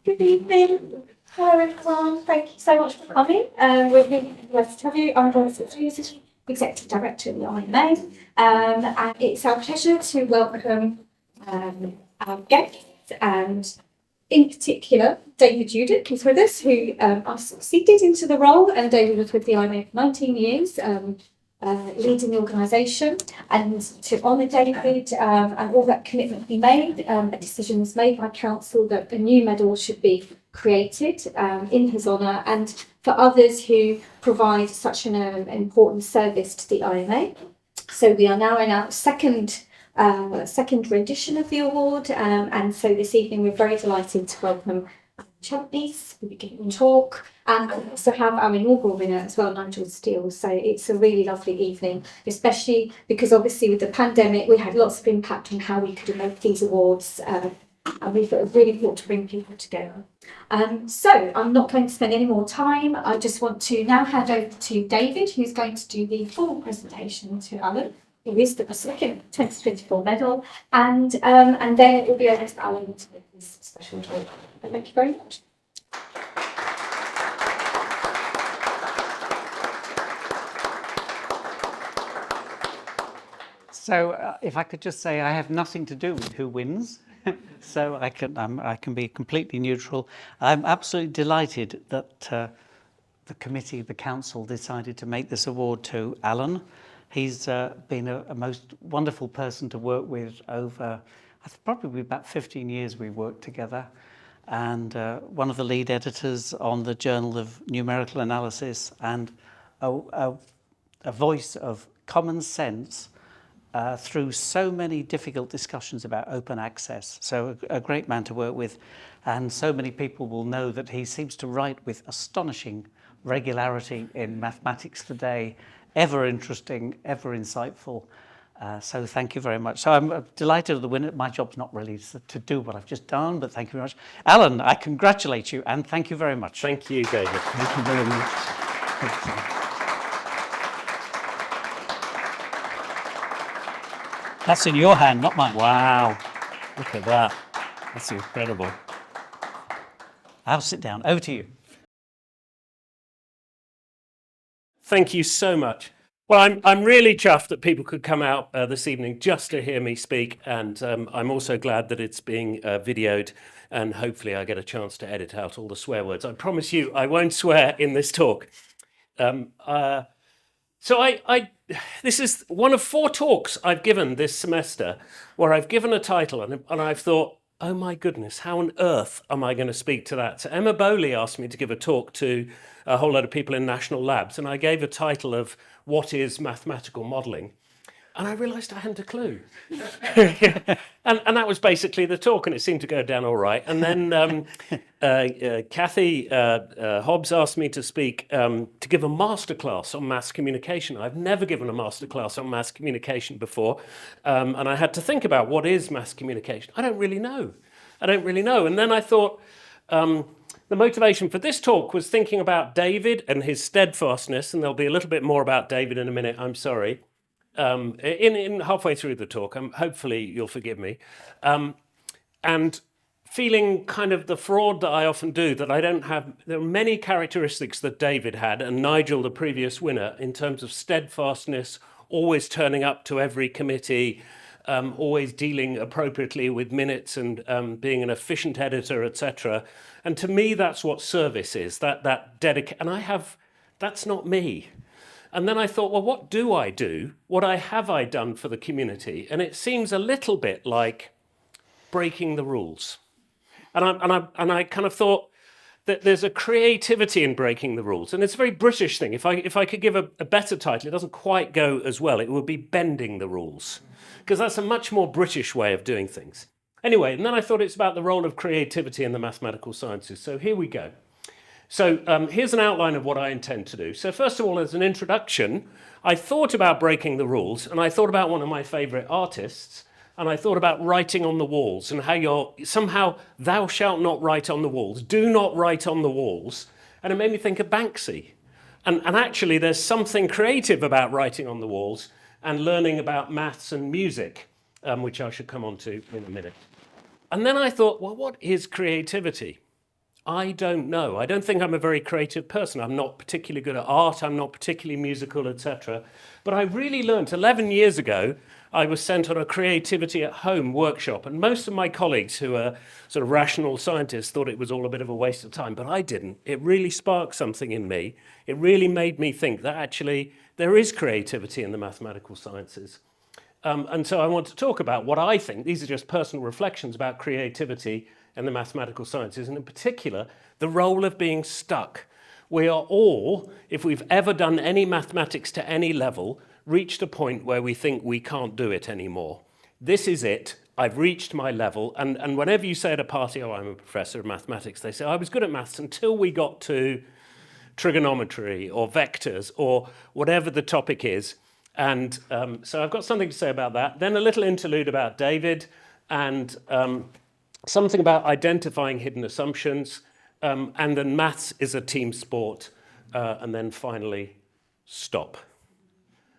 Good evening. Hello everyone, thank you so much for coming. We're really glad to have you. I'm Youdan, Executive Director of the IMA, and it's our pleasure to welcome our guests, and in particular David Youdan, who's with us, who succeeded into the role, and David was with the IMA for 19 years. Leading the organisation, and to honour David and all that commitment he made, a decision was made by council that a new medal should be created in his honour, and for others who provide such an important service to the IMA. So we are now in our second rendition of the award, and so this evening we're very delighted to welcome Champneys, who will be giving a talk, and also have our inaugural winner as well, Nigel Steele. So it's a really lovely evening, especially because obviously with the pandemic we had lots of impact on how we could make these awards, and we thought it was really important to bring people together. So I'm not going to spend any more time. I just want to now hand over to David, who's going to do the full presentation to Alan, who is the recipient of the 2024 medal, and then it will be over to Alan to make this special talk. Thank you very much. So if I could just say, I have nothing to do with who wins, so I can be completely neutral. I'm absolutely delighted that the committee, the council, decided to make this award to Alan. He's been a most wonderful person to work with over, probably about 15 years we've worked together, and one of the lead editors on the Journal of Numerical Analysis, and a voice of common sense through so many difficult discussions about open access. So a great man to work with, and so many people will know that he seems to write with astonishing regularity in Mathematics Today, ever interesting, ever insightful. So thank you very much. So I'm delighted with the winner. My job's not really to do what I've just done, but thank you very much. Alan, I congratulate you and thank you very much. Thank you, David. Thank you very much. That's in your hand, not mine. Wow, look at that. That's incredible. I'll sit down. Over to you. Thank you so much. Well, I'm really chuffed that people could come out this evening just to hear me speak, and I'm also glad that it's being videoed, and hopefully I get a chance to edit out all the swear words. I promise you I won't swear in this talk. So this is one of 4 talks I've given this semester where I've given a title and I've thought, oh my goodness, how on earth am I going to speak to that? So Emma Bowley asked me to give a talk to a whole lot of people in national labs, and I gave a title of What is Mathematical Modelling? And I realised I hadn't a clue. and that was basically the talk, and it seemed to go down all right. And then Kathy Hobbs asked me to speak, to give a masterclass on mass communication. I've never given a masterclass on mass communication before, and I had to think about what is mass communication. I don't really know. And then I thought, the motivation for this talk was thinking about David and his steadfastness, and there'll be a little bit more about David in a minute, I'm sorry. In halfway through the talk, hopefully you'll forgive me, and feeling kind of the fraud that I often do, that I don't have. There are many characteristics that David had, and Nigel, the previous winner, in terms of steadfastness, always turning up to every committee, always dealing appropriately with minutes, and being an efficient editor, etc. And to me, that's what service is. That dedication, and that's not me. And then I thought, well, what do I do? What have I done for the community? And it seems a little bit like breaking the rules. And I kind of thought that there's a creativity in breaking the rules. And it's a very British thing. If I could give a better title, it doesn't quite go as well. It would be bending the rules, because that's a much more British way of doing things. Anyway, and then I thought it's about the role of creativity in the mathematical sciences. So here we go. So here's an outline of what I intend to do. So first of all, as an introduction, I thought about breaking the rules, and I thought about one of my favourite artists, and I thought about writing on the walls, and how you're somehow, thou shalt not write on the walls, do not write on the walls. And it made me think of Banksy. And actually, there's something creative about writing on the walls and learning about maths and music, which I should come on to in a minute. And then I thought, well, what is creativity? I don't know. I don't think I'm a very creative person. I'm not particularly good at art. I'm not particularly musical, etc. But I really learned 11 years ago, I was sent on a creativity at home workshop. And most of my colleagues who are sort of rational scientists thought it was all a bit of a waste of time, but I didn't. It really sparked something in me. It really made me think that actually there is creativity in the mathematical sciences. And so I want to talk about what I think, these are just personal reflections about creativity and the mathematical sciences, and in particular, the role of being stuck. We are all, if we've ever done any mathematics to any level, reached a point where we think we can't do it anymore. This is it. I've reached my level. And whenever you say at a party, oh, I'm a professor of mathematics, they say, I was good at maths until we got to trigonometry or vectors or whatever the topic is. And so I've got something to say about that. Then a little interlude about David and something about identifying hidden assumptions. And then maths is a team sport. And then finally, stop.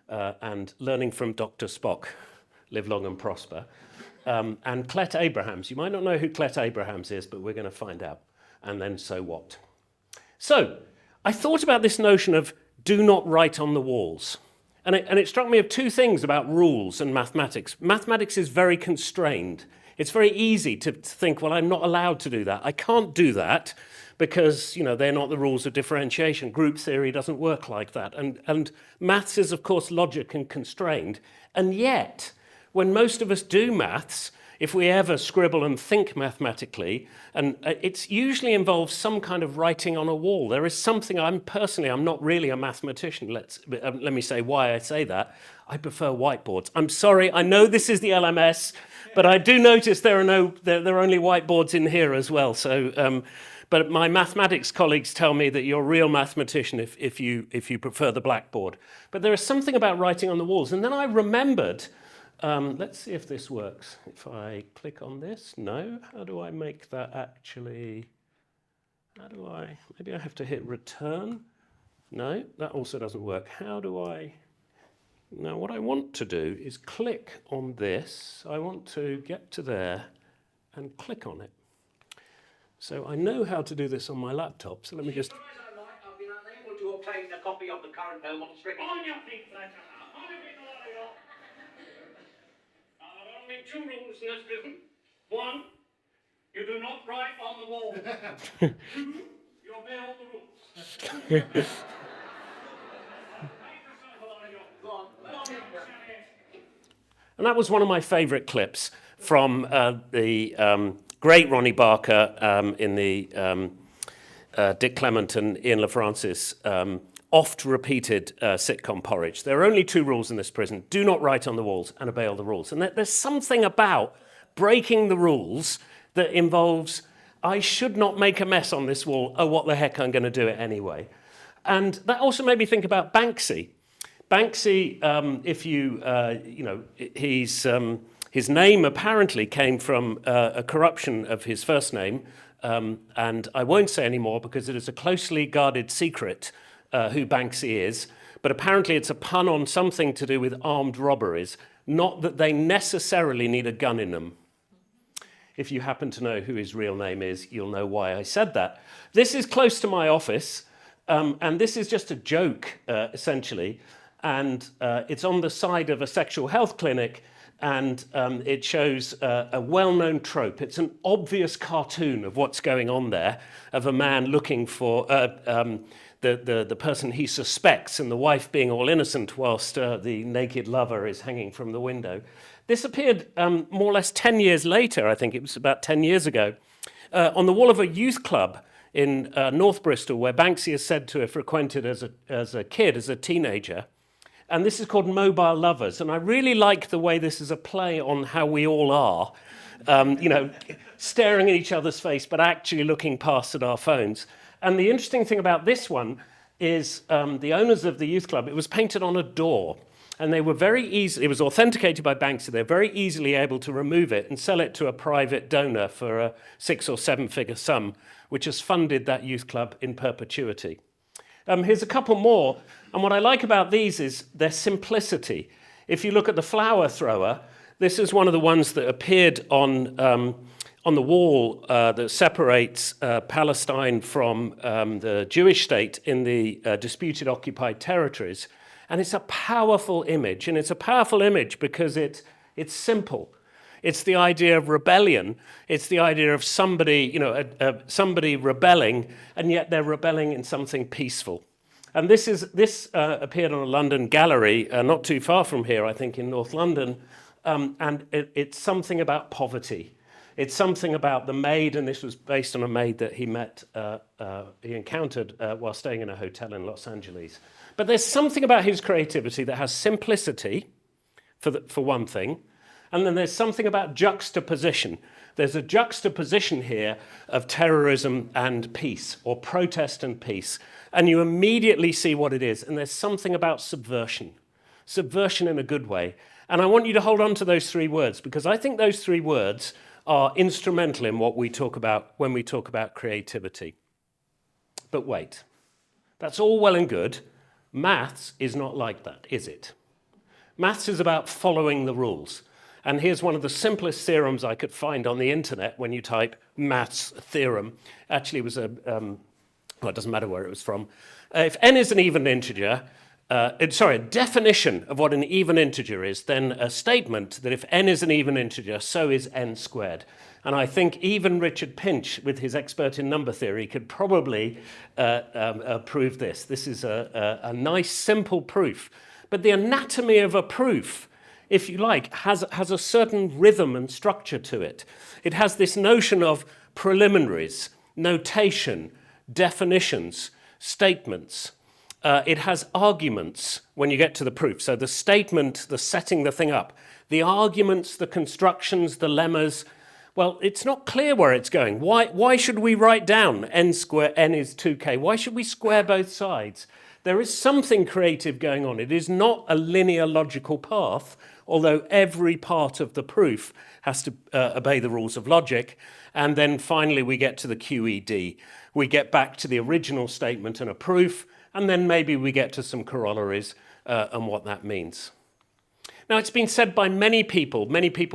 And learning from Dr. Spock, live long and prosper. And Clet Abrahams. You might not know who Clet Abrahams is, but we're going to find out. And then so what? So I thought about this notion of do not write on the walls. And it struck me of two things about rules and mathematics. Mathematics is very constrained. It's very easy to think, well, I'm not allowed to do that. I can't do that because, you know, they're not the rules of differentiation. Group theory doesn't work like that. And maths is, of course, logic and constrained. And yet, when most of us do maths, if we ever scribble and think mathematically, and it usually involves some kind of writing on a wall. There is something, I'm not really a mathematician. Let me say why I say that. I prefer whiteboards. I'm sorry, I know this is the LMS, but I do notice there are only whiteboards in here as well. So, but my mathematics colleagues tell me that you're a real mathematician if you prefer the blackboard. But there is something about writing on the walls. And then I remembered, let's see if this works. If I click on this, no. How do I make that actually? Maybe I have to hit return. No, that also doesn't work. Now what I want to do is click on this. I want to get to there and click on it. So I know how to do this on my laptop, so let me just... I've been unable to obtain a copy of the current home on stream. On your feet, Fletcher. On your feet, there are only two rules in this business. One, you do not write on the wall. Two, you obey all the rules. And that was one of my favourite clips from the great Ronnie Barker in the Dick Clement and Ian LaFrancis oft-repeated sitcom Porridge. There are only two rules in this prison. Do not write on the walls and obey all the rules. And there's something about breaking the rules that involves, I should not make a mess on this wall. Oh, what the heck, I'm going to do it anyway. And that also made me think about Banksy. Banksy, his name apparently came from a corruption of his first name, and I won't say any more because it is a closely guarded secret who Banksy is, but apparently it's a pun on something to do with armed robberies, not that they necessarily need a gun in them. If you happen to know who his real name is, you'll know why I said that. This is close to my office, and this is just a joke, essentially. And it's on the side of a sexual health clinic, and it shows a well-known trope. It's an obvious cartoon of what's going on there, of a man looking for the person he suspects, and the wife being all innocent whilst the naked lover is hanging from the window. This appeared more or less 10 years later, I think it was about 10 years ago, on the wall of a youth club in North Bristol, where Banksy is said to have frequented as a teenager. And this is called Mobile Lovers. And I really like the way this is a play on how we all are, staring at each other's face, but actually looking past at our phones. And the interesting thing about this one is the owners of the youth club, it was painted on a door. And they were it was authenticated by Banksy. They're very easily able to remove it and sell it to a private donor for a 6 or 7 figure sum, which has funded that youth club in perpetuity. Here's a couple more. And what I like about these is their simplicity. If you look at the flower thrower, this is one of the ones that appeared on on the wall that separates Palestine from the Jewish state in the disputed occupied territories. And it's a powerful image, and it's a powerful image because it's simple. It's the idea of rebellion. It's the idea of somebody, somebody rebelling, and yet they're rebelling in something peaceful. And this appeared on a London gallery, not too far from here, I think, in North London, and it's something about poverty. It's something about the maid, and this was based on a maid that he met, he encountered while staying in a hotel in Los Angeles. But there's something about his creativity that has simplicity, for one thing, and then there's something about juxtaposition. There's a juxtaposition here of terrorism and peace, or protest and peace, and you immediately see what it is. And there's something about subversion in a good way. And I want you to hold on to those three words, because I think those three words are instrumental in what we talk about when we talk about creativity. But wait, that's all well and good. Maths is not like that, is it? Maths is about following the rules. And here's one of the simplest theorems I could find on the internet when you type maths theorem. Actually, it was it doesn't matter where it was from. If n is an even integer, a definition of what an even integer is, then a statement that if n is an even integer, so is n squared. And I think even Richard Pinch, with his expert in number theory, could probably prove this. This is a nice, simple proof. But the anatomy of a proof, if you like, has a certain rhythm and structure to it. It has this notion of preliminaries, notation, definitions, statements. It has arguments when you get to the proof. So the statement, the setting the thing up, the arguments, the constructions, the lemmas. Well, it's not clear where it's going. Why should we write down n is 2k? Why should we square both sides? There is something creative going on. It is not a linear logical path, although every part of the proof has to obey the rules of logic. And then finally we get to the QED. We get back to the original statement and a proof, and then maybe we get to some corollaries and what that means. Now, it's been said by many people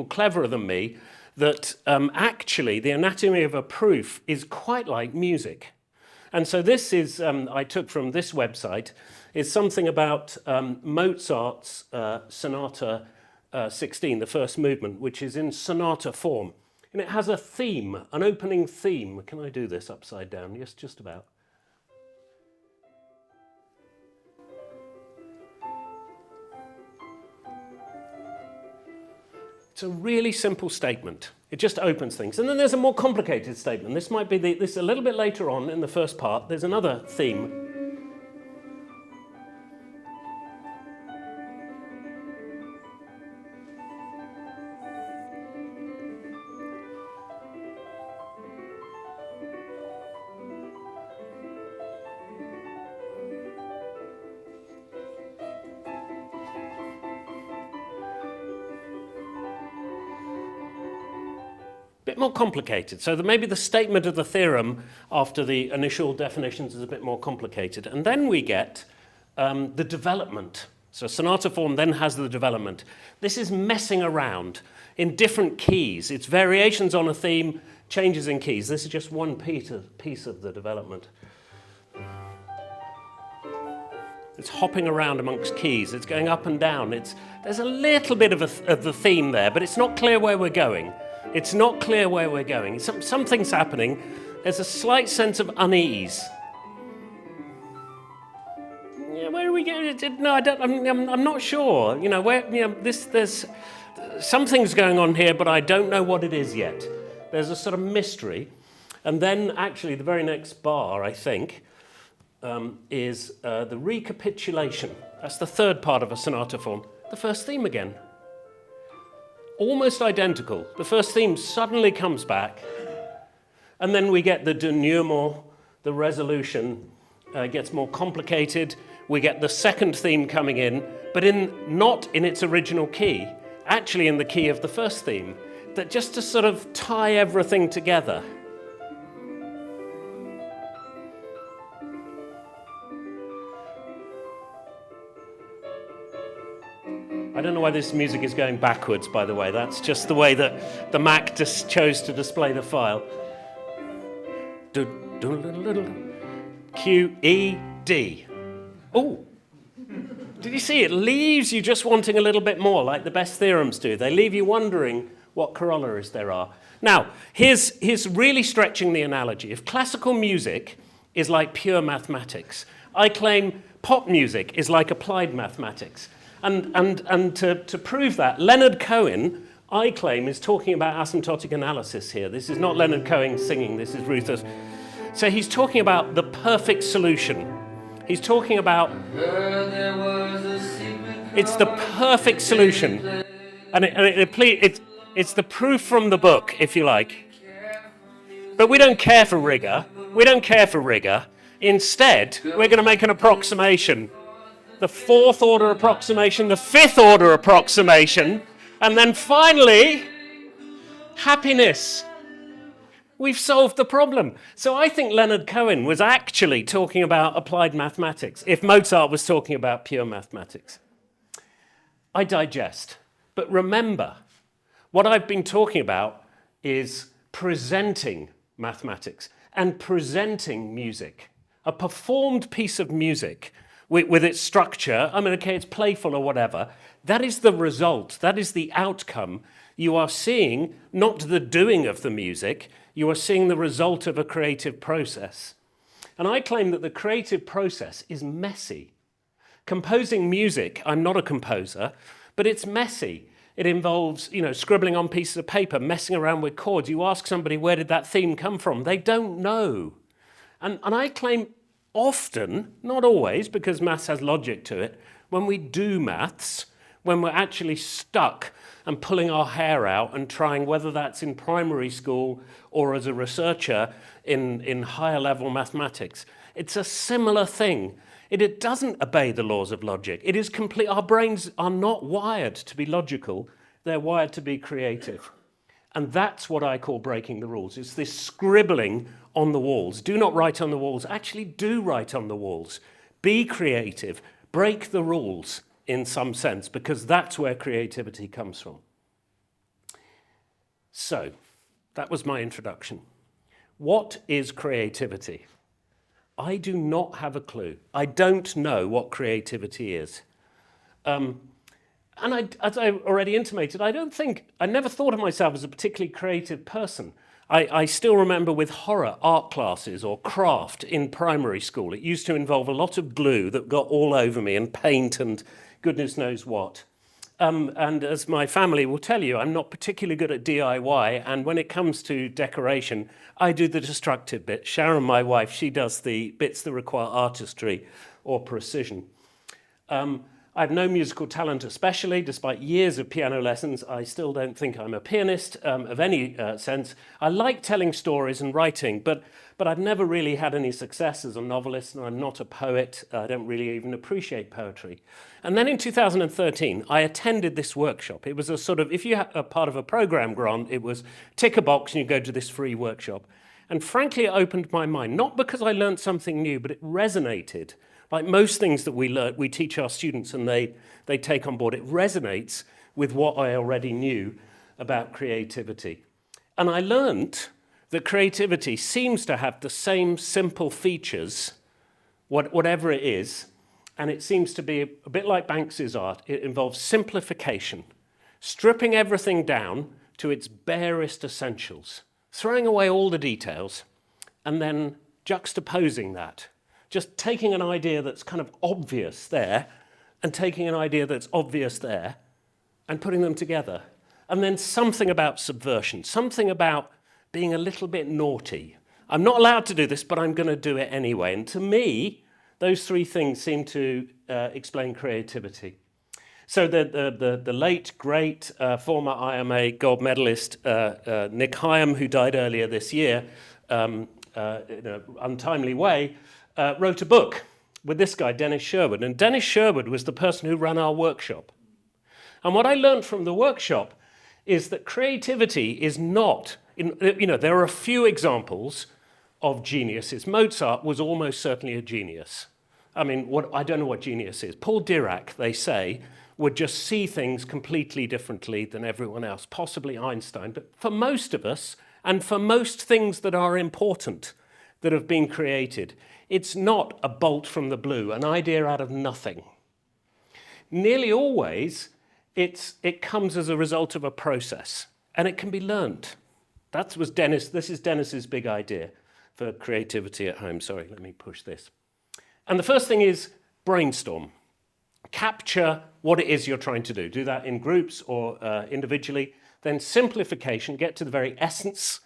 cleverer than me, that actually the anatomy of a proof is quite like music. And so this is, I took from this website, is something about Mozart's Sonata 16, the first movement, which is in sonata form. And it has a theme, an opening theme. Can I do this upside down? Yes, just about. It's a really simple statement. It just opens things. And then there's a more complicated statement. This might be this a little bit later on in the first part. There's another theme. Bit more complicated. So maybe the statement of the theorem after the initial definitions is a bit more complicated. And then we get the development. So sonata form then has the development. This is messing around in different keys. It's variations on a theme, changes in keys. This is just one piece of the development. It's hopping around amongst keys. It's going up and down. There's a little bit of the theme there, but it's not clear where we're going. It's not clear where we're going. Something's happening. There's a slight sense of unease. Yeah, where are we going? No, I don't. I'm not sure. You know, where? You know, there's something's going on here, but I don't know what it is yet. There's a sort of mystery, and then actually the very next bar, I think, is the recapitulation. That's the third part of a sonata form. The first theme again. Almost identical. The first theme suddenly comes back, and then we get the denouement, the resolution gets more complicated. We get the second theme coming in, but not in its original key, actually in the key of the first theme, that just to sort of tie everything together. I don't know why this music is going backwards, by the way. That's just the way that the Mac just chose to display the file. Q, E, D. Oh, did you see? It leaves you just wanting a little bit more, like the best theorems do. They leave you wondering what corollaries there are. Now, here's really stretching the analogy. If classical music is like pure mathematics, I claim pop music is like applied mathematics. And to prove that, Leonard Cohen, I claim, is talking about asymptotic analysis here. This is not Leonard Cohen singing, this is Rutherford. So he's talking about the perfect solution. He's talking about it's the perfect solution. And it's the proof from the book, if you like. But we don't care for rigor. We don't care for rigor. Instead, we're going to make an approximation. The fourth order approximation, the fifth order approximation, and then finally, happiness. We've solved the problem. So I think Leonard Cohen was actually talking about applied mathematics, if Mozart was talking about pure mathematics. I digest. But remember, what I've been talking about is presenting mathematics and presenting music. A performed piece of music with its structure, I mean, okay, it's playful or whatever, that is the result, that is the outcome. You are seeing not the doing of the music, you are seeing the result of a creative process. And I claim that the creative process is messy. Composing music, I'm not a composer, but it's messy. It involves, scribbling on pieces of paper, messing around with chords. You ask somebody, where did that theme come from? They don't know. And I claim often, not always, because maths has logic to it, when we do maths, when we're actually stuck and pulling our hair out and trying, whether that's in primary school or as a researcher in higher level mathematics, it's a similar thing. It doesn't obey the laws of logic. It is complete. Our brains are not wired to be logical. They're wired to be creative. And that's what I call breaking the rules. It's this scribbling on the walls. Do not write on the walls. Actually, do write on the walls. Be creative. Break the rules in some sense, because that's where creativity comes from. So, that was my introduction. What is creativity? I do not have a clue. I don't know what creativity is. And as I already intimated, I never thought of myself as a particularly creative person. I still remember with horror art classes or craft in primary school. It used to involve a lot of glue that got all over me and paint and goodness knows what. And as my family will tell you, I'm not particularly good at DIY, and when it comes to decoration, I do the destructive bit. Sharon, my wife, she does the bits that require artistry or precision. I have no musical talent especially. Despite years of piano lessons, I still don't think I'm a pianist of any sense. I like telling stories and writing, but I've never really had any success as a novelist, and I'm not a poet. I don't really even appreciate poetry. And then in 2013, I attended this workshop. It was a sort of, if you are part of a program grant, it was tick a box and you go to this free workshop. And frankly, it opened my mind, not because I learned something new, but it resonated. Like most things that we learn, we teach our students and they take on board. It resonates with what I already knew about creativity. And I learned that creativity seems to have the same simple features, whatever it is, and it seems to be a bit like Banks's art. It involves simplification, stripping everything down to its barest essentials, throwing away all the details, and then juxtaposing that. Just taking an idea that's kind of obvious there and taking an idea that's obvious there and putting them together. And then something about subversion, something about being a little bit naughty. I'm not allowed to do this, but I'm going to do it anyway. And to me, those three things seem to explain creativity. So the late, great former IMA gold medalist Nick Hyam, who died earlier this year in an untimely way, wrote a book with this guy, Dennis Sherwood. And Dennis Sherwood was the person who ran our workshop. And what I learned from the workshop is that creativity is not, there are a few examples of geniuses. Mozart was almost certainly a genius. I mean, I don't know what genius is. Paul Dirac, they say, would just see things completely differently than everyone else, possibly Einstein. But for most of us, and for most things that are important that have been created, it's not a bolt from the blue, an idea out of nothing. Nearly always, it comes as a result of a process, and it can be learned. This is Dennis's big idea for creativity at home. Sorry, let me push this. And the first thing is brainstorm. Capture what it is you're trying to do. Do that in groups or individually. Then simplification, get to the very essence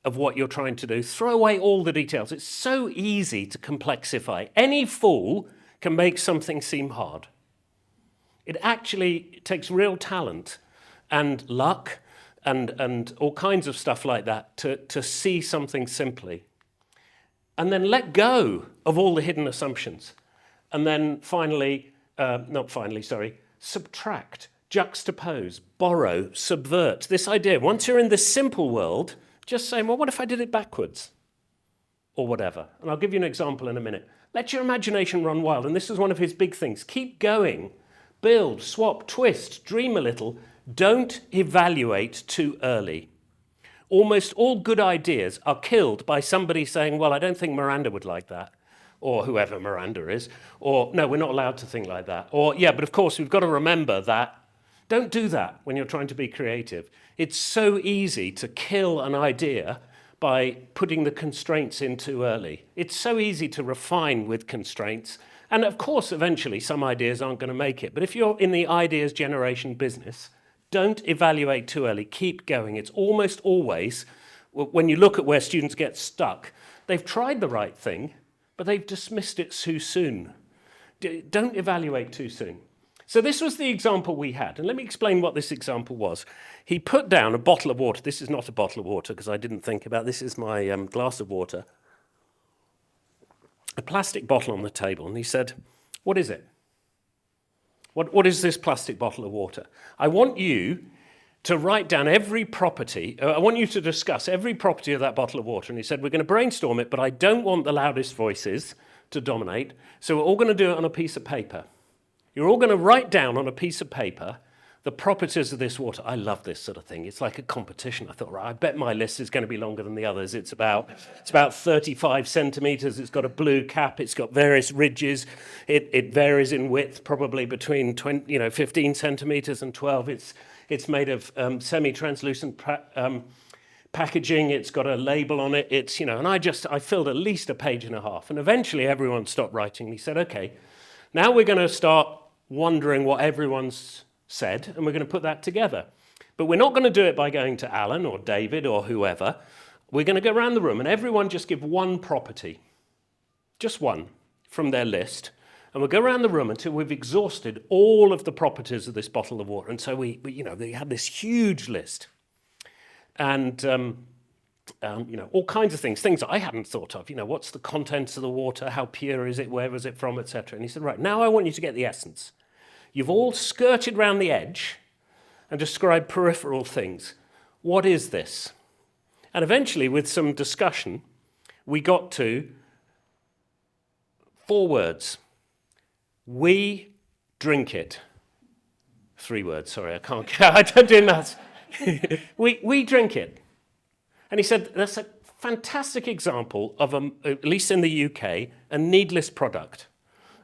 of what you're trying to do. Throw away all the details. It's so easy to complexify. Any fool can make something seem hard. It actually takes real talent and luck and all kinds of stuff like that to see something simply. And then let go of all the hidden assumptions. And then subtract, juxtapose, borrow, subvert. This idea, once you're in this simple world, just saying, well, what if I did it backwards? Or whatever. And I'll give you an example in a minute. Let your imagination run wild. And this is one of his big things. Keep going. Build, swap, twist, dream a little. Don't evaluate too early. Almost all good ideas are killed by somebody saying, well, I don't think Miranda would like that. Or whoever Miranda is. Or, no, we're not allowed to think like that. Or, yeah, but of course, we've got to remember that. Don't do that when you're trying to be creative. It's so easy to kill an idea by putting the constraints in too early. It's so easy to refine with constraints. And of course, eventually, some ideas aren't going to make it. But if you're in the ideas generation business, don't evaluate too early. Keep going. It's almost always, when you look at where students get stuck, they've tried the right thing, but they've dismissed it too soon. Don't evaluate too soon. So this was the example we had. And let me explain what this example was. He put down a bottle of water. This is not a bottle of water because I didn't think about this. Is my glass of water. A plastic bottle on the table. And he said, what is it? What is this plastic bottle of water? I want you to write down every property. I want you to discuss every property of that bottle of water. And he said, we're going to brainstorm it, but I don't want the loudest voices to dominate. So we're all going to do it on a piece of paper. You're all going to write down on a piece of paper the properties of this water. I love this sort of thing. It's like a competition. I thought, right, I bet my list is going to be longer than the others. It's about 35 centimeters. It's got a blue cap. It's got various ridges. It varies in width, probably between 15 centimeters and 12. It's made of semi-translucent packaging. It's got a label on it. And I filled at least a page and a half. And eventually everyone stopped writing. He said, okay, now we're going to start wondering what everyone's said, and we're going to put that together. But we're not going to do it by going to Alan or David or whoever. We're going to go around the room, and everyone just give one property, just one, from their list. And we'll go around the room until we've exhausted all of the properties of this bottle of water. And so we had this huge list. And, all kinds of things I hadn't thought of. What's the contents of the water? How pure is it? Where was it from? Etc. And he said, right, now I want you to get the essence. You've all skirted round the edge and described peripheral things. What is this? And eventually, with some discussion, we got to 4 words. We drink it. 3 words, sorry, I can't, I don't do maths. we drink it. And he said, that's a fantastic example of, at least in the UK, a needless product.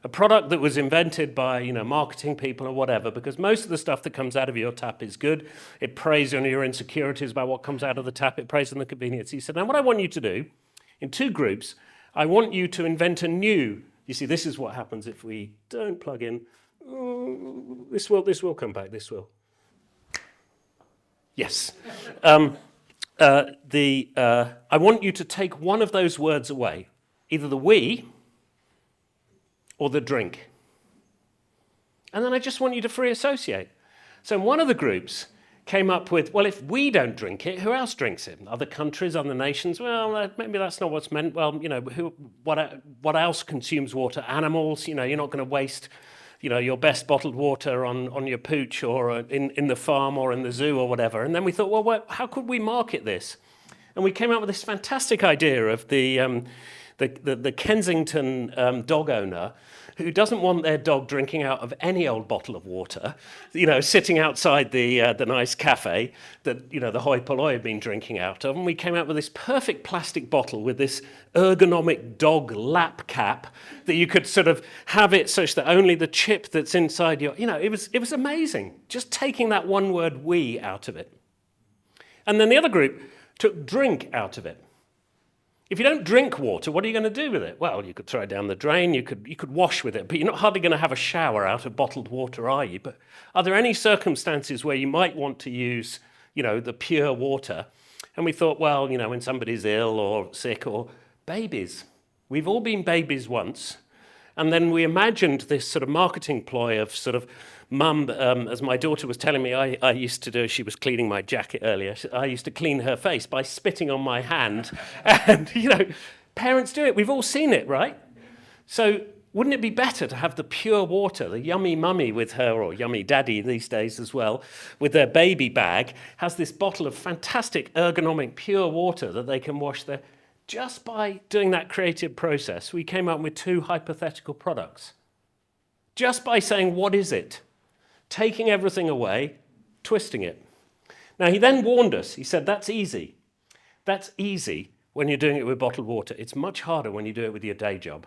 A product that was invented by, marketing people or whatever, because most of the stuff that comes out of your tap is good. It preys on your insecurities about what comes out of the tap. It preys on the convenience. He said, now what I want you to do, in 2 groups, I want you to invent a new, you see, this is what happens if we don't plug in. This will come back, this will. Yes. I want you to take one of those words away, either the we or the drink. And then I just want you to free associate. So one of the groups came up with, well, if we don't drink it, who else drinks it? Other countries, other nations? Well, maybe that's not what's meant. Well, what else consumes water? Animals, you're not going to waste, your best bottled water on your pooch or in the farm or in the zoo or whatever. And then we thought, well, how could we market this? And we came up with this fantastic idea of the Kensington dog owner who doesn't want their dog drinking out of any old bottle of water, you know, sitting outside the nice cafe that, you know, the hoi polloi had been drinking out of. And we came out with this perfect plastic bottle with this ergonomic dog lap cap that you could sort of have it such that only the chip that's inside your, you know, it was amazing. Just taking that one word "we" out of it. And then the other group took drink out of it. If you don't drink water, what are you going to do with it? Well, you could throw it down the drain, you could wash with it, but you're not hardly going to have a shower out of bottled water, are you? But are there any circumstances where you might want to use, you know, the pure water? And we thought, well, you know, when somebody's ill or sick, or babies. We've all been babies once. And then we imagined this sort of marketing ploy of sort of mum, as my daughter was telling me I used to do, she was cleaning my jacket earlier, I used to clean her face by spitting on my hand. And, you know, parents do it. We've all seen it, right? So wouldn't it be better to have the pure water, the yummy mummy with her, or yummy daddy these days as well, with their baby bag, has this bottle of fantastic ergonomic pure water that they can wash their... Just by doing that creative process, we came up with 2 hypothetical products. Just by saying, what is it? Taking everything away, twisting it. Now, he then warned us. He said, that's easy. That's easy when you're doing it with bottled water. It's much harder when you do it with your day job.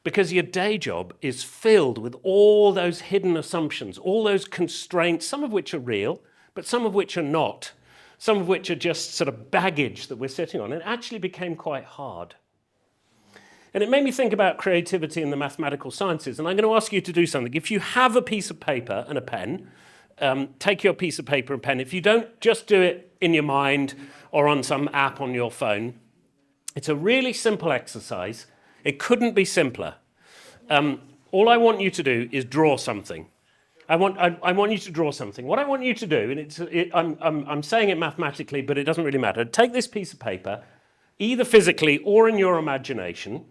Because your day job is filled with all those hidden assumptions, all those constraints, some of which are real, but some of which are not. Some of which are just sort of baggage that we're sitting on. It actually became quite hard. And it made me think about creativity in the mathematical sciences. And I'm going to ask you to do something. If you have a piece of paper and a pen, take your piece of paper and pen. If you don't, just do it in your mind or on some app on your phone. It's a really simple exercise. It couldn't be simpler. All I want you to do is draw something. I want you to draw something. What I want you to do, and I'm saying it mathematically, but it doesn't really matter. Take this piece of paper, either physically or in your imagination,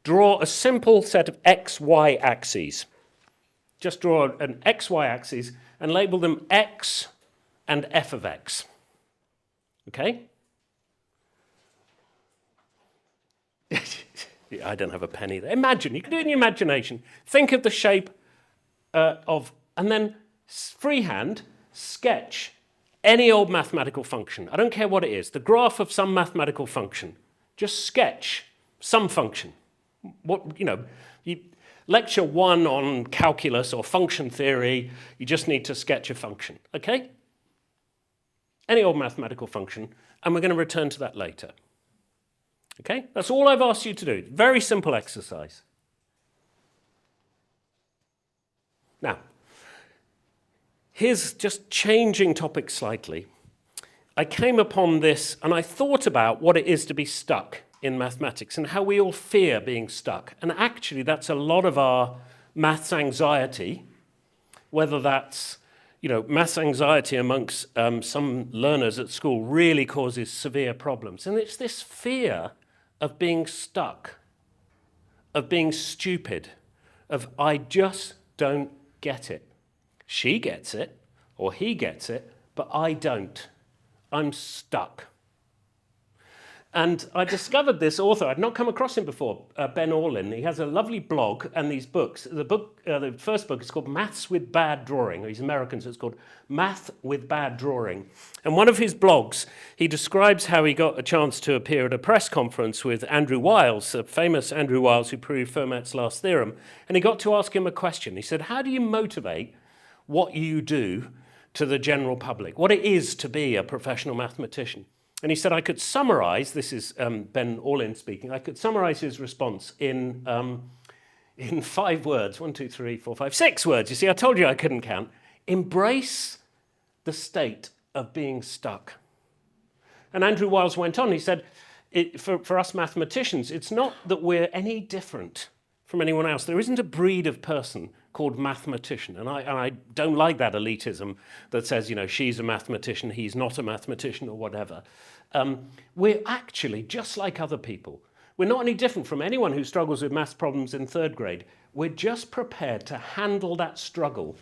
draw a simple set of x, y axes. Just draw an x, y axis and label them x and f of x. Okay? Yeah, I don't have a pen either. Imagine, you can do it in your imagination. Think of the shape and then freehand sketch any old mathematical function. I don't care what it is. The graph of some mathematical function. Just sketch some function. Lecture 1 on calculus or function theory, you just need to sketch a function, okay? Any old mathematical function, and we're going to return to that later. Okay? That's all I've asked you to do. Very simple exercise. Now, here's just changing topic slightly. I came upon this and I thought about what it is to be stuck in mathematics and how we all fear being stuck. And actually, that's a lot of our maths anxiety, whether that's, maths anxiety amongst some learners at school really causes severe problems. And it's this fear of being stuck, of being stupid, of I just don't get it. She gets it, or he gets it, but I don't. I'm stuck. And I discovered this author. I'd not come across him before, Ben Orlin. He has a lovely blog and these books. The first book is called Maths with Bad Drawing. He's American, so it's called Math with Bad Drawing. And one of his blogs, he describes how he got a chance to appear at a press conference with Andrew Wiles, a famous Andrew Wiles who proved Fermat's last theorem. And he got to ask him a question. He said, how do you motivate what you do to the general public, what it is to be a professional mathematician? And he said, I could summarize, this is Ben Orlin speaking, I could summarize his response in 5 words, 1, 2, 3, 4, 5, 6 words. You see, I told you I couldn't count. Embrace the state of being stuck. And Andrew Wiles went on, he said, for us mathematicians, it's not that we're any different from anyone else. There isn't a breed of person called mathematician. And I don't like that elitism that says, she's a mathematician, he's not a mathematician or whatever. We're actually just like other people. We're not any different from anyone who struggles with maths problems in 3rd grade. We're just prepared to handle that struggle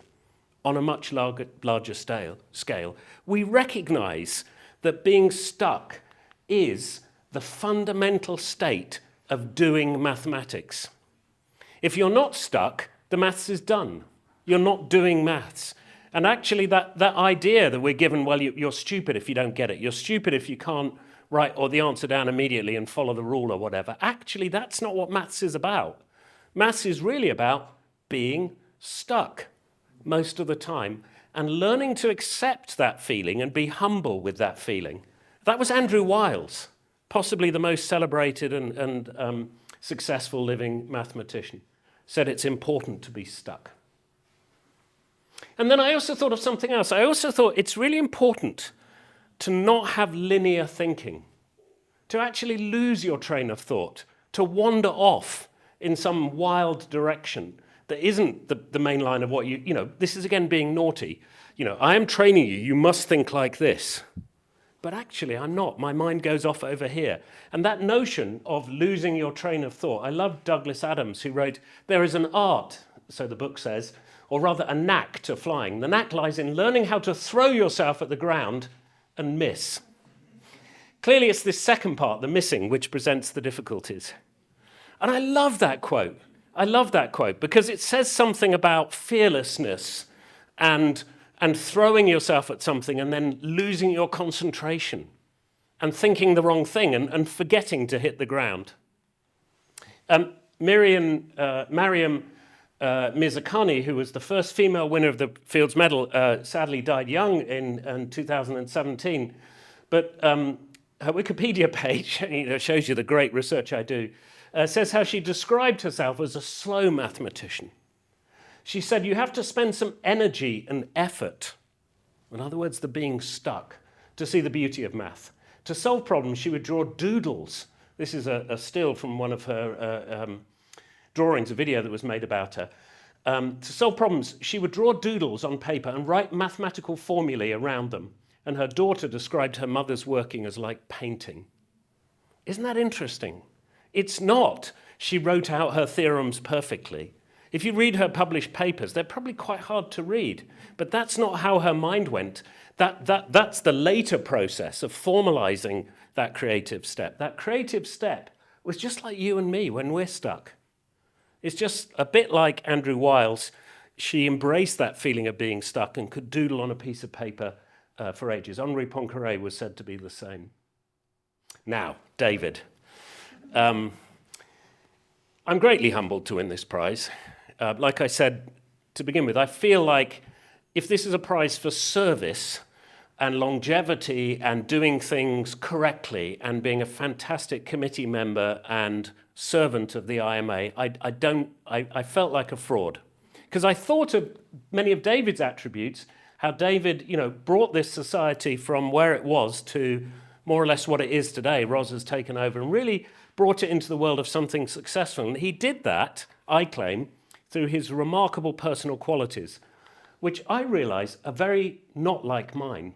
on a much larger scale. We recognize that being stuck is the fundamental state of doing mathematics. If you're not stuck, the maths is done. You're not doing maths. And actually that idea that we're given, well, you're stupid if you don't get it. You're stupid if you can't write or the answer down immediately and follow the rule or whatever. Actually, that's not what maths is about. Maths is really about being stuck most of the time and learning to accept that feeling and be humble with that feeling. That was Andrew Wiles, possibly the most celebrated and successful living mathematician, said it's important to be stuck. And then I also thought of something else. I also thought it's really important to not have linear thinking, to actually lose your train of thought, to wander off in some wild direction that isn't the main line of what you know, this is again being naughty. You know, I am training you, you must think like this. But actually, I'm not. My mind goes off over here. And that notion of losing your train of thought, I love Douglas Adams, who wrote, there is an art, so the book says, or rather a knack to flying. The knack lies in learning how to throw yourself at the ground and miss. Clearly, it's this second part, the missing, which presents the difficulties. And I love that quote. I love that quote because it says something about fearlessness and throwing yourself at something and then losing your concentration and thinking the wrong thing and forgetting to hit the ground. Mariam Mirzakhani, who was the first female winner of the Fields Medal, sadly died young in 2017. But her Wikipedia page shows you the great research I do, says how she described herself as a slow mathematician. She said, you have to spend some energy and effort, in other words, the being stuck, to see the beauty of math. To solve problems, she would draw doodles. This is a still from one of her drawings, a video that was made about her. To solve problems, she would draw doodles on paper and write mathematical formulae around them. And her daughter described her mother's working as like painting. Isn't that interesting? It's not. She wrote out her theorems perfectly. If you read her published papers, they're probably quite hard to read, but that's not how her mind went. That's the later process of formalizing that creative step. That creative step was just like you and me when we're stuck. It's just a bit like Andrew Wiles. She embraced that feeling of being stuck and could doodle on a piece of paper for ages. Henri Poincaré was said to be the same. Now, David. I'm greatly humbled to win this prize. Like I said to begin with, I feel like if this is a prize for service and longevity and doing things correctly and being a fantastic committee member and servant of the IMA, I felt like a fraud. Because I thought of many of David's attributes, how David, brought this society from where it was to more or less what it is today. Ros has taken over and really brought it into the world of something successful. And he did that, I claim, through his remarkable personal qualities, which I realize are very not like mine.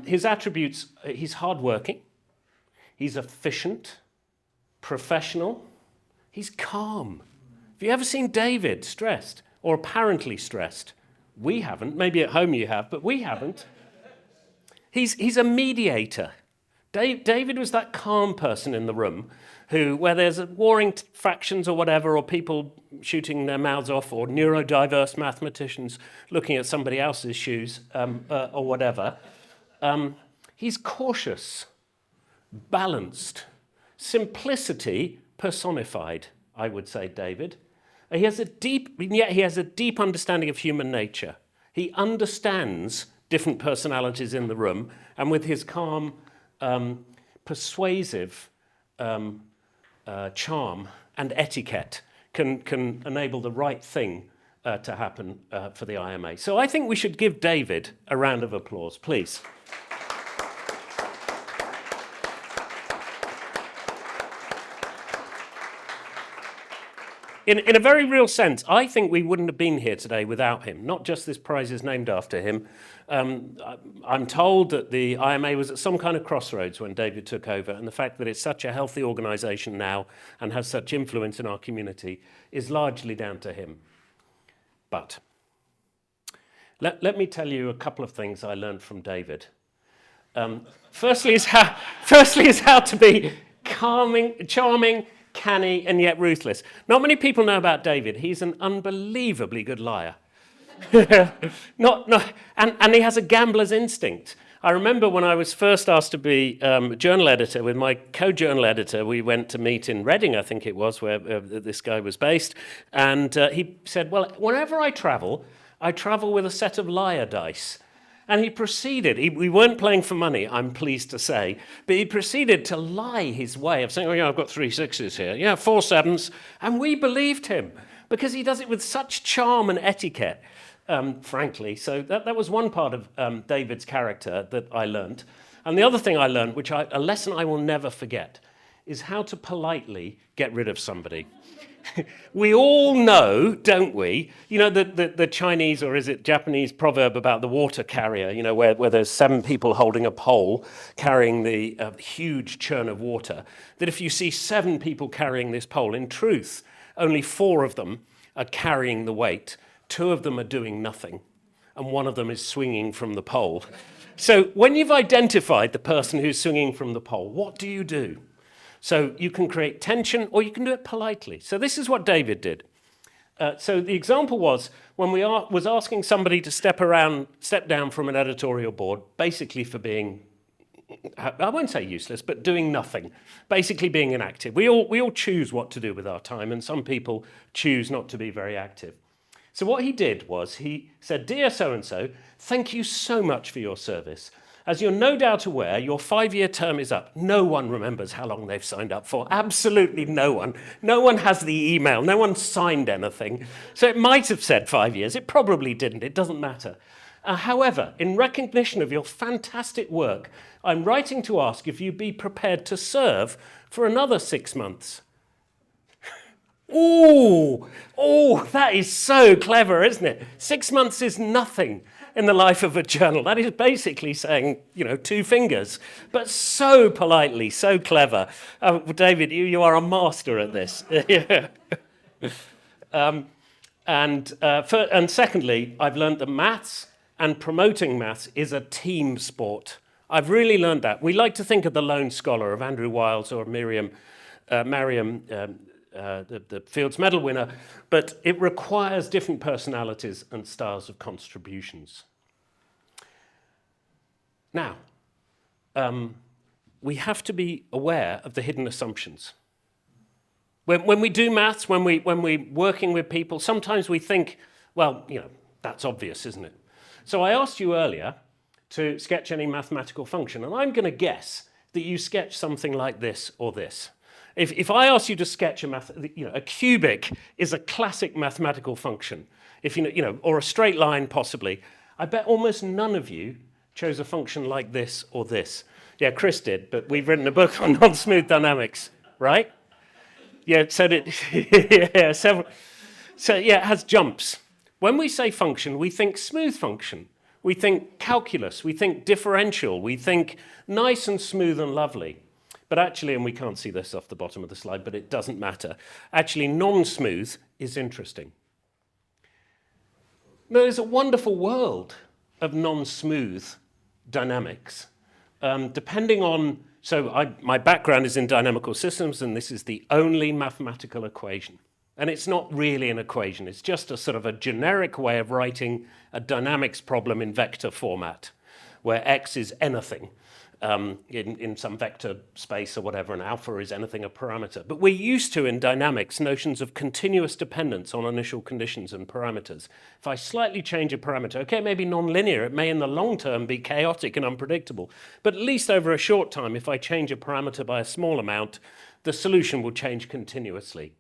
His attributes, he's hardworking, he's efficient, professional, he's calm. Have you ever seen David stressed or apparently stressed? We haven't. Maybe at home you have, but we haven't. He's a mediator. David was that calm person in the room who, where there's warring factions or whatever, or people shooting their mouths off, or neurodiverse mathematicians looking at somebody else's shoes, or whatever, he's cautious, balanced, simplicity personified, I would say, David. He has a deep understanding of human nature. He understands different personalities in the room, and with his calm, persuasive charm and etiquette can enable the right thing to happen for the IMA. So I think we should give David a round of applause, please. In a very real sense, I think we wouldn't have been here today without him. Not just this prize is named after him. I'm told that the IMA was at some kind of crossroads when David took over, and the fact that it's such a healthy organisation now and has such influence in our community is largely down to him. But let me tell you a couple of things I learned from David. Firstly is how to be charming, canny, and yet ruthless. Not many people know about David. He's an unbelievably good liar. And he has a gambler's instinct. I remember when I was first asked to be a journal editor with my co-journal editor, we went to meet in Reading, I think it was, where this guy was based. And he said, well, whenever I travel with a set of liar dice. And he proceeded, we weren't playing for money, I'm pleased to say, but he proceeded to lie his way of saying, oh yeah, I've got 3 6s here, yeah, 4 7s. And we believed him because he does it with such charm and etiquette. Frankly. So that was one part of David's character that I learned. And the other thing I learned, a lesson I will never forget, is how to politely get rid of somebody. We all know, don't we, you know, the Chinese, or is it Japanese proverb about the water carrier, you know, where there's 7 people holding a pole carrying the huge churn of water, that if you see 7 people carrying this pole, in truth, only 4 of them are carrying the weight. 2 of them are doing nothing, and 1 of them is swinging from the pole. So when you've identified the person who's swinging from the pole, what do you do? So you can create tension, or you can do it politely. So this is what David did. So the example was when we was asking somebody to step down from an editorial board, basically for being, I won't say useless, but doing nothing, basically being inactive. We all choose what to do with our time, and some people choose not to be very active. So what he did was he said, dear so-and-so, thank you so much for your service. As you're no doubt aware, your 5-year term is up. No one remembers how long they've signed up for. Absolutely no one. No one has the email. No one signed anything. So it might have said 5 years. It probably didn't. It doesn't matter. However, in recognition of your fantastic work, I'm writing to ask if you'd be prepared to serve for another 6 months. Oh, that is so clever, isn't it? 6 months is nothing in the life of a journal. That is basically saying, 2 fingers, but so politely, so clever. David, you are a master at this. And secondly, I've learned that maths and promoting maths is a team sport. I've really learned that. We like to think of the lone scholar, of Andrew Wiles or Merriam, the Fields Medal winner, but it requires different personalities and styles of contributions. Now, we have to be aware of the hidden assumptions. When we do maths, when we're working with people, sometimes we think, well, that's obvious, isn't it? So I asked you earlier to sketch any mathematical function, and I'm going to guess that you sketch something like this or this. If I ask you to sketch a cubic is a classic mathematical function. Or a straight line possibly. I bet almost none of you chose a function like this or this. Yeah, Chris did, but we've written a book on non-smooth dynamics, right? Yeah, so it has jumps. When we say function, we think smooth function. We think calculus. We think differential. We think nice and smooth and lovely. But actually, and we can't see this off the bottom of the slide, but it doesn't matter. Actually, non-smooth is interesting. There's a wonderful world of non-smooth dynamics. Depending on, my background is in dynamical systems, and this is the only mathematical equation. And it's not really an equation. It's just a sort of a generic way of writing a dynamics problem in vector format, where x is anything. In some vector space or whatever, and alpha is anything a parameter. But we're used to, in dynamics, notions of continuous dependence on initial conditions and parameters. If I slightly change a parameter, okay, it may be nonlinear, it may in the long term be chaotic and unpredictable, but at least over a short time, if I change a parameter by a small amount, the solution will change continuously.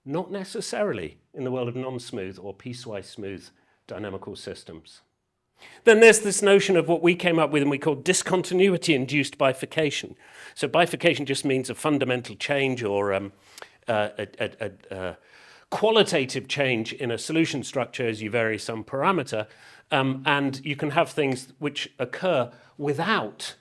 Not necessarily in the world of non-smooth or piecewise smooth dynamical systems. Then there's this notion of what we came up with and we call discontinuity-induced bifurcation. So bifurcation just means a fundamental change or a qualitative change in a solution structure as you vary some parameter. And you can have things which occur without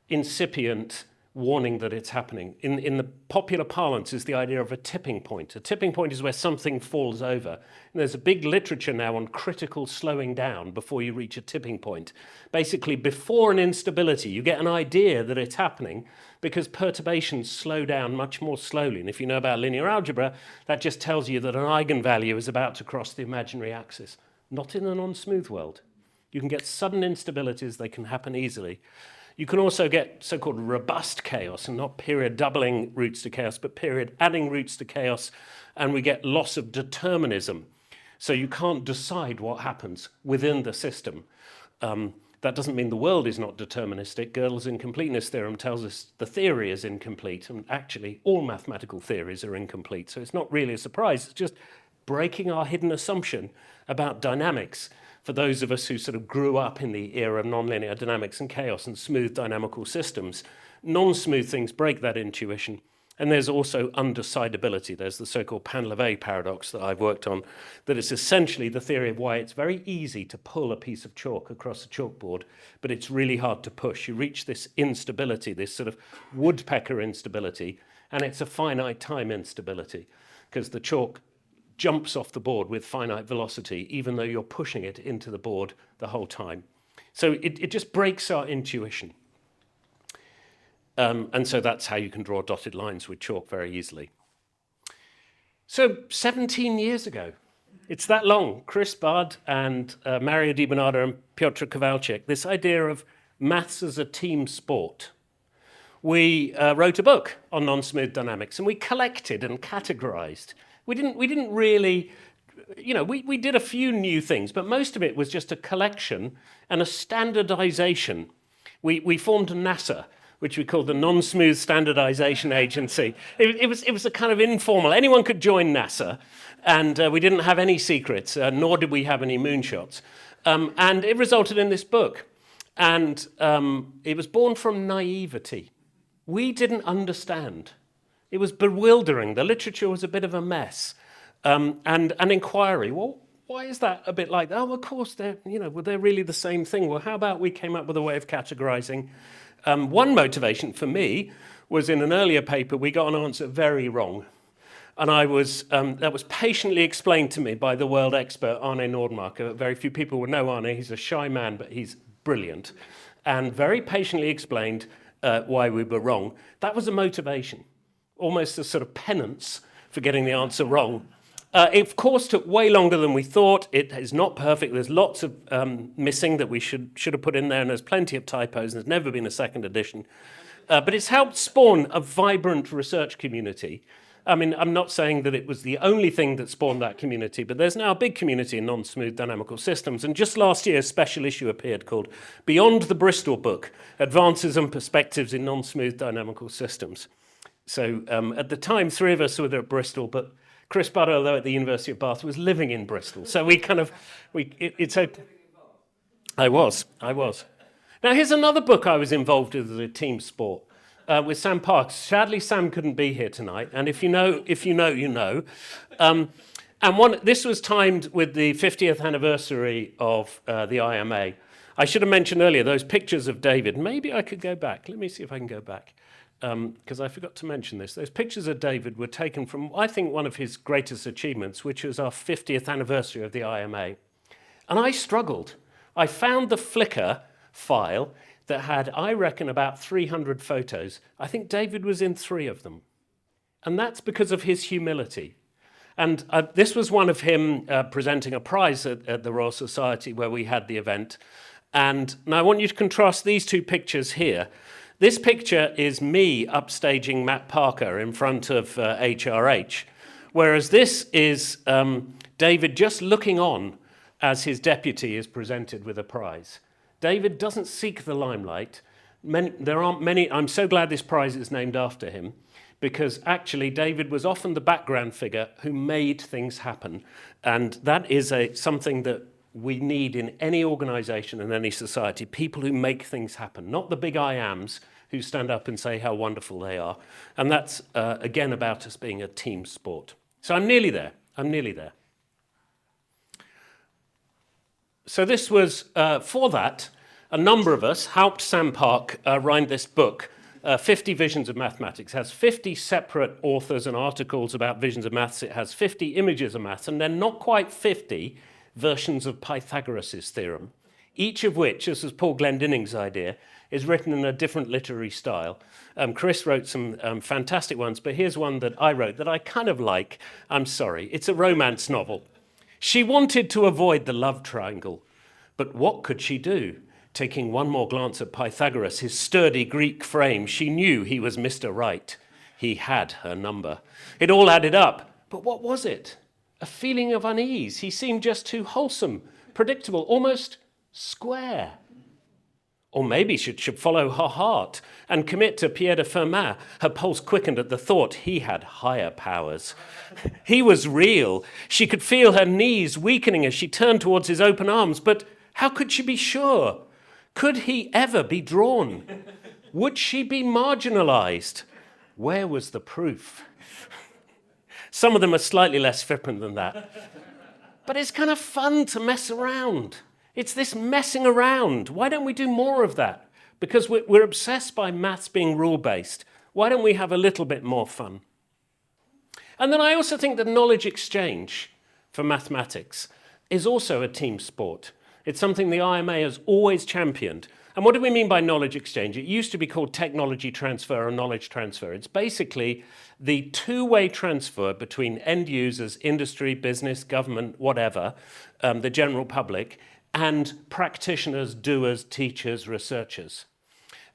incipient warning that it's happening. In the popular parlance is the idea of a tipping point. A tipping point is where something falls over. And there's a big literature now on critical slowing down before you reach a tipping point. Basically, before an instability, you get an idea that it's happening because perturbations slow down much more slowly. And if you know about linear algebra, that just tells you that an eigenvalue is about to cross the imaginary axis. Not in the non-smooth world. You can get sudden instabilities, they can happen easily. You can also get so-called robust chaos, and not period doubling roots to chaos, but period adding roots to chaos, and we get loss of determinism. So you can't decide what happens within the system. That doesn't mean the world is not deterministic. Gödel's incompleteness theorem tells us the theory is incomplete, and actually all mathematical theories are incomplete. So it's not really a surprise, it's just breaking our hidden assumption about dynamics. For those of us who sort of grew up in the era of nonlinear dynamics and chaos and smooth dynamical systems, non-smooth things break that intuition. And there's also undecidability. There's the so-called Pan-Lavey paradox that I've worked on, that is essentially the theory of why it's very easy to pull a piece of chalk across a chalkboard, but it's really hard to push. You reach this instability, this sort of woodpecker instability, and it's a finite time instability, because the chalk jumps off the board with finite velocity, even though you're pushing it into the board the whole time. So it just breaks our intuition. And so that's how you can draw dotted lines with chalk very easily. So 17 years ago, it's that long, Chris Budd and Mario Di Bernardo and Piotr Kowalczyk, this idea of maths as a team sport. We wrote a book on non-smooth dynamics, and we collected and categorized. We didn't really, we did a few new things, but most of it was just a collection and a standardization. We formed NASA, which we called the Non-Smooth Standardization Agency. It was a kind of informal, anyone could join NASA, and we didn't have any secrets, nor did we have any moonshots. And it resulted in this book. And it was born from naivety. We didn't understand. It was bewildering. The literature was a bit of a mess. And an inquiry, well, why is that a bit like that? Oh, of course, they're really the same thing. Well, how about we came up with a way of categorizing? One motivation for me was in an earlier paper, we got an answer very wrong. And that was patiently explained to me by the world expert, Arne Nordmark. Very few people would know Arne. He's a shy man, but he's brilliant. And very patiently explained why we were wrong. That was a motivation. Almost a sort of penance for getting the answer wrong. It, of course, took way longer than we thought. It is not perfect. There's lots of missing that we should have put in there, and there's plenty of typos, and there's never been a second edition. But it's helped spawn a vibrant research community. I mean, I'm not saying that it was the only thing that spawned that community, but there's now a big community in non-smooth dynamical systems. And just last year, a special issue appeared called Beyond the Bristol Book, Advances and Perspectives in Non-Smooth Dynamical Systems. So at the time, 3 of us were at Bristol, but Chris Budd, although at the University of Bath, was living in Bristol. So I was. Now, here's another book I was involved with as a team sport with Sam Parks. Sadly, Sam couldn't be here tonight. And if you know, you know. This was timed with the 50th anniversary of the IMA. I should have mentioned earlier those pictures of David. Maybe I could go back. Let me see if I can go back. Because I forgot to mention this. Those pictures of David were taken from, I think, one of his greatest achievements, which was our 50th anniversary of the IMA. And I struggled. I found the Flickr file that had, I reckon, about 300 photos. I think David was in 3 of them. And that's because of his humility. And this was one of him presenting a prize at the Royal Society where we had the event. And now I want you to contrast these 2 pictures here. This picture is me upstaging Matt Parker in front of HRH, whereas this is David just looking on as his deputy is presented with a prize. David doesn't seek the limelight. There aren't many. I'm so glad this prize is named after him, because actually David was often the background figure who made things happen. And that is something that we need in any organization and any society, people who make things happen, not the big I ams who stand up and say how wonderful they are. And that's, again, about us being a team sport. So I'm nearly there. So this was, for that, a number of us helped Sam Park write this book 50 Visions of Mathematics. It has 50 separate authors and articles about visions of maths. It has 50 images of maths, and then not quite 50 versions of Pythagoras' theorem, each of which, this was Paul Glendinnings's idea, is written in a different literary style. Chris wrote some fantastic ones, but here's one that I wrote that I kind of like. I'm sorry. It's a romance novel. She wanted to avoid the love triangle, but what could she do? Taking one more glance at Pythagoras, his sturdy Greek frame, she knew he was Mr. Right. He had her number. It all added up, but what was it? A feeling of unease. He seemed just too wholesome, predictable, almost square. Or maybe she should follow her heart and commit to Pierre de Fermat. Her pulse quickened at the thought he had higher powers. He was real. She could feel her knees weakening as she turned towards his open arms, but how could she be sure? Could he ever be drawn? Would she be marginalized? Where was the proof? Some of them are slightly less flippant than that. But it's kind of fun to mess around. It's this messing around. Why don't we do more of that? Because we're obsessed by maths being rule-based. Why don't we have a little bit more fun? And then I also think that knowledge exchange for mathematics is also a team sport. It's something the IMA has always championed. And what do we mean by knowledge exchange? It used to be called technology transfer or knowledge transfer. It's basically the two-way transfer between end users, industry, business, government, whatever, the general public, and practitioners, doers, teachers, researchers.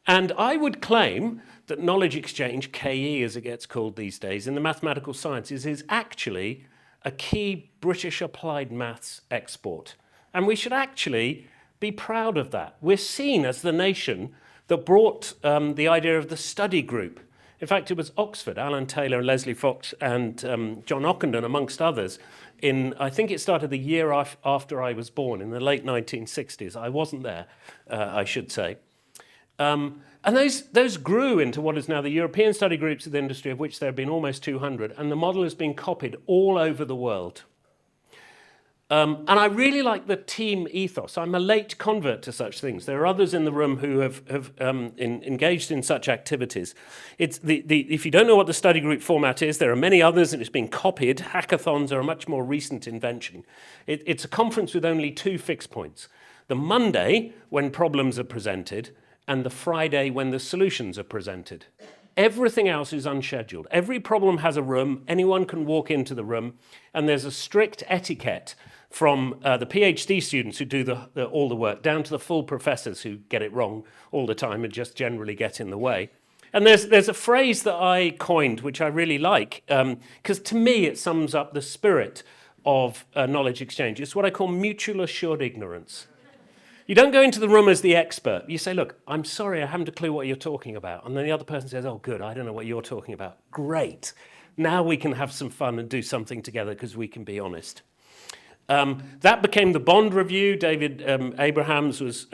And I would claim that knowledge exchange, KE as it gets called these days, in the mathematical sciences is actually a key British applied maths export. And we should actually be proud of that. We're seen as the nation that brought the idea of the study group. In fact, it was Oxford, Alan Taylor and Leslie Fox and John Ockenden, amongst others, I think it started the year after I was born, in the late 1960s. I wasn't there, I should say. And those grew into what is now the European study groups of the industry, of which there have been almost 200, and the model has been copied all over the world. And I really like the team ethos. I'm a late convert to such things. There are others in the room who have engaged in such activities. If you don't know what the study group format is, there are many others and it's been copied. Hackathons are a much more recent invention. It's a conference with only two fixed points. The Monday, when problems are presented, and the Friday, when the solutions are presented. Everything else is unscheduled. Every problem has a room. Anyone can walk into the room. And there's a strict etiquette from the PhD students who do all the work down to the full professors who get it wrong all the time and just generally get in the way. And there's a phrase that I coined, which I really like, because to me it sums up the spirit of knowledge exchange. It's what I call mutual assured ignorance. You don't go into the room as the expert. You say, look, I'm sorry, I haven't a clue what you're talking about. And then the other person says, oh, good, I don't know what you're talking about. Great. Now we can have some fun and do something together because we can be honest. That became the Bond Review. David Abrahams was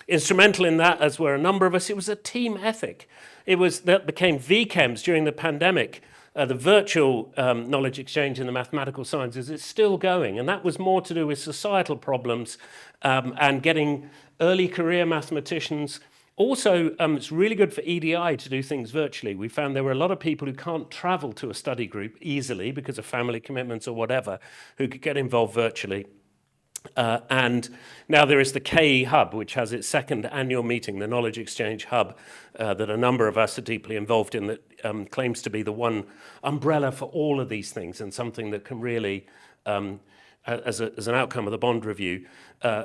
instrumental in that, as were a number of us. It was a team ethic. That became VChems during the pandemic. The virtual knowledge exchange in the mathematical sciences is still going, and that was more to do with societal problems and getting early career mathematicians. Also, it's really good for EDI to do things virtually. We found there were a lot of people who can't travel to a study group easily because of family commitments or whatever, who could get involved virtually. And now there is the KE Hub, which has its second annual meeting, the Knowledge Exchange Hub, that a number of us are deeply involved in, that claims to be the one umbrella for all of these things and something that can really, as an outcome of the Bond Review,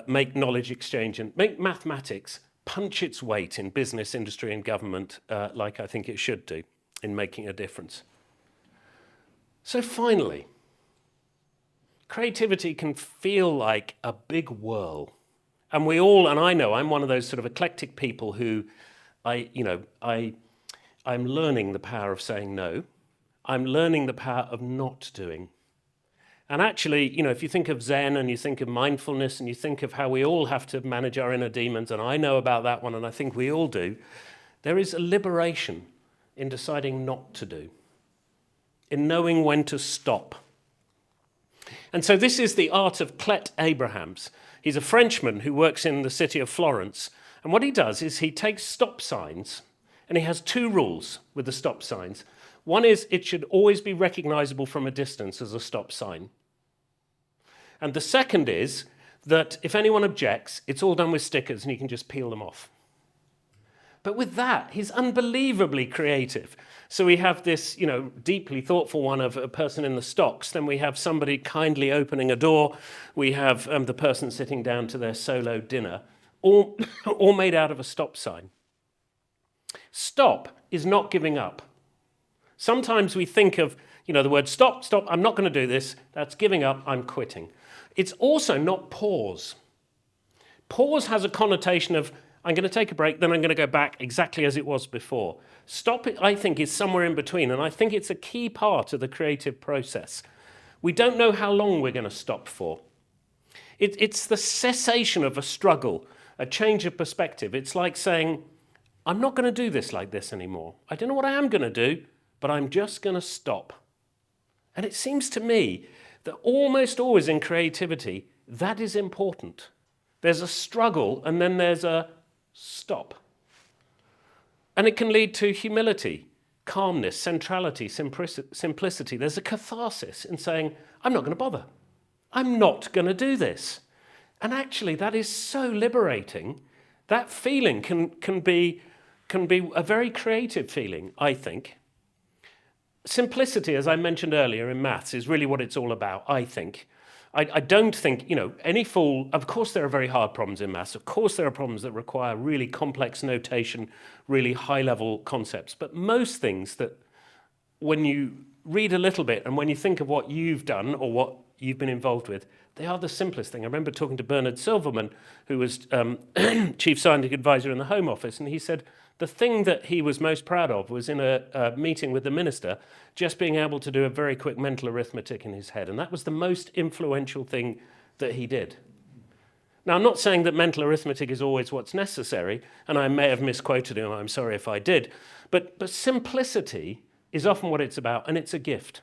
make knowledge exchange and make mathematics punch its weight in business, industry and government like I think it should do in making a difference. So finally, creativity can feel like a big whirl. And I know I'm one of those sort of eclectic people who I'm learning the power of saying no. I'm learning the power of not doing. And actually, if you think of Zen and you think of mindfulness and you think of how we all have to manage our inner demons, and I know about that one and I think we all do, there is a liberation in deciding not to do, in knowing when to stop. And so this is the art of Clet Abrahams. He's a Frenchman who works in the city of Florence, And what he does is he takes stop signs, and he has two rules with the stop signs. One is it should always be recognizable from a distance as a stop sign. And the second is that if anyone objects, it's all done with stickers and you can just peel them off. But with that, he's unbelievably creative. So we have this, deeply thoughtful one of a person in the stocks. Then we have somebody kindly opening a door. We have the person sitting down to their solo dinner, all made out of a stop sign. Stop is not giving up. Sometimes we think of, the word stop, I'm not going to do this. That's giving up, I'm quitting. It's also not pause. Pause has a connotation of, I'm going to take a break, then I'm going to go back exactly as it was before. Stop, I think, is somewhere in between, and I think it's a key part of the creative process. We don't know how long we're going to stop for. It's the cessation of a struggle, a change of perspective. It's like saying, I'm not going to do this like this anymore. I don't know what I am going to do, but I'm just going to stop. And it seems to me that almost always in creativity, that is important. There's a struggle, and then there's a stop. And it can lead to humility, calmness, centrality, simplicity. There's a catharsis in saying, I'm not going to bother. I'm not going to do this. And actually, that is so liberating. That feeling can be a very creative feeling, I think. Simplicity, as I mentioned earlier in maths, is really what it's all about, I think. I don't think, any fool, of course there are very hard problems in maths, of course there are problems that require really complex notation, really high-level concepts, but most things that when you read a little bit and when you think of what you've done or what you've been involved with, they are the simplest thing. I remember talking to Bernard Silverman, who was Chief Scientific Advisor in the Home Office, and he said the thing that he was most proud of was in a meeting with the minister, just being able to do a very quick mental arithmetic in his head. And that was the most influential thing that he did. Now, I'm not saying that mental arithmetic is always what's necessary, and I may have misquoted him, I'm sorry if I did, but simplicity is often what it's about, and it's a gift.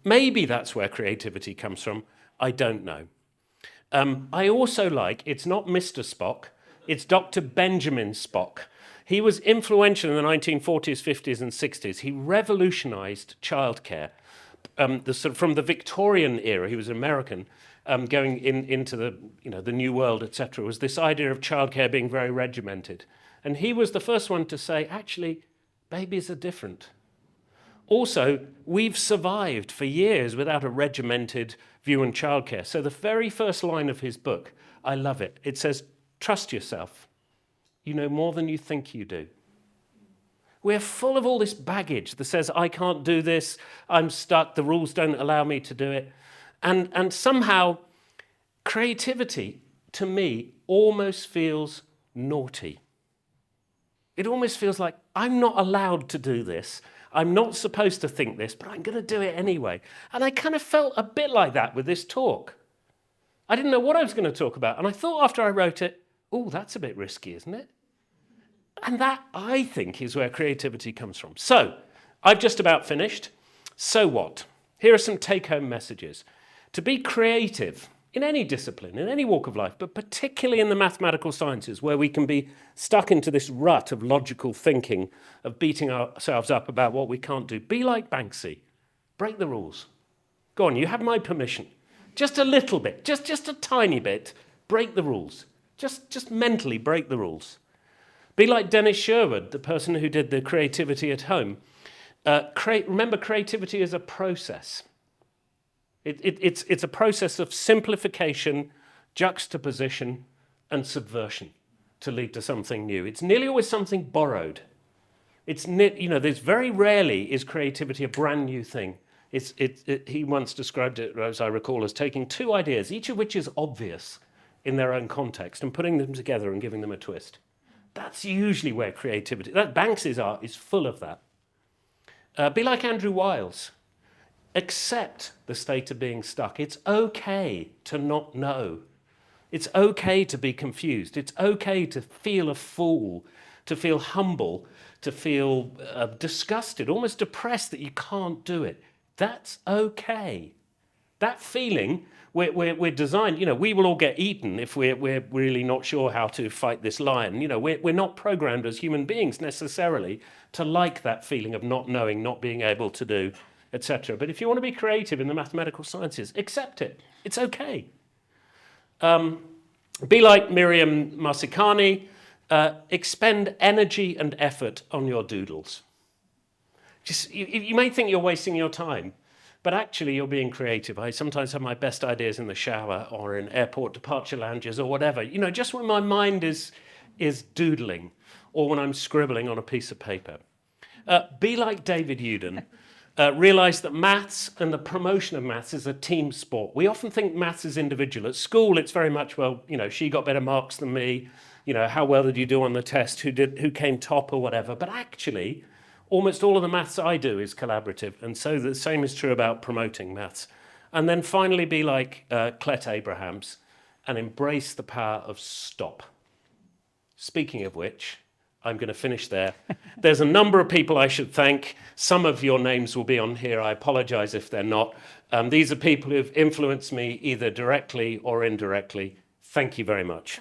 Maybe that's where creativity comes from. I don't know. I also like, it's not Mr. Spock, it's Dr. Benjamin Spock. He was influential in the 1940s, 50s, and 60s. He revolutionized childcare. From the Victorian era, he was American, going into the New World, etc., was this idea of childcare being very regimented. And he was the first one to say, actually, babies are different. Also, we've survived for years without a regimented view on childcare. So the very first line of his book, I love it. It says, trust yourself. You know more than you think you do. We're full of all this baggage that says, I can't do this, I'm stuck, the rules don't allow me to do it. And somehow, creativity, to me, almost feels naughty. It almost feels like, I'm not allowed to do this, I'm not supposed to think this, but I'm going to do it anyway. And I kind of felt a bit like that with this talk. I didn't know what I was going to talk about, and I thought after I wrote it, oh, that's a bit risky, isn't it? And that, I think, is where creativity comes from. So, I've just about finished. So what? Here are some take-home messages. To be creative in any discipline, in any walk of life, but particularly in the mathematical sciences, where we can be stuck into this rut of logical thinking, of beating ourselves up about what we can't do, be like Banksy. Break the rules. Go on, you have my permission. Just a little bit, just a tiny bit, break the rules. Just mentally break the rules. Be like Dennis Sherwood, the person who did the creativity at home. Remember, creativity is a process. It's a process of simplification, juxtaposition, and subversion to lead to something new. It's nearly always something borrowed. There's very rarely is creativity a brand new thing. He once described it, as I recall, as taking two ideas, each of which is obvious in their own context, and putting them together and giving them a twist. That's usually where creativity, that Banksy's art is full of that. Be like Andrew Wiles. Accept the state of being stuck. It's okay to not know. It's okay to be confused. It's okay to feel a fool, to feel humble, to feel disgusted, almost depressed that you can't do it. That's okay. That feeling, we're designed, we will all get eaten if we're really not sure how to fight this lion. We're not programmed as human beings necessarily to like that feeling of not knowing, not being able to do, etc. But if you want to be creative in the mathematical sciences, accept it. It's okay. Be like Miriam Masikani, expend energy and effort on your doodles. You may think you're wasting your time, but actually you're being creative. I sometimes have my best ideas in the shower or in airport departure lounges or whatever. Just when my mind is doodling or when I'm scribbling on a piece of paper. Be like David Youdan. Realise that maths and the promotion of maths is a team sport. We often think maths is individual. At school, it's very much, she got better marks than me. How well did you do on the test? Who came top or whatever? But actually, almost all of the maths I do is collaborative. And so the same is true about promoting maths. And then finally, be like Clet Abrahams and embrace the power of stop. Speaking of which, I'm going to finish there. There's a number of people I should thank. Some of your names will be on here. I apologize if they're not. These are people who've influenced me either directly or indirectly. Thank you very much.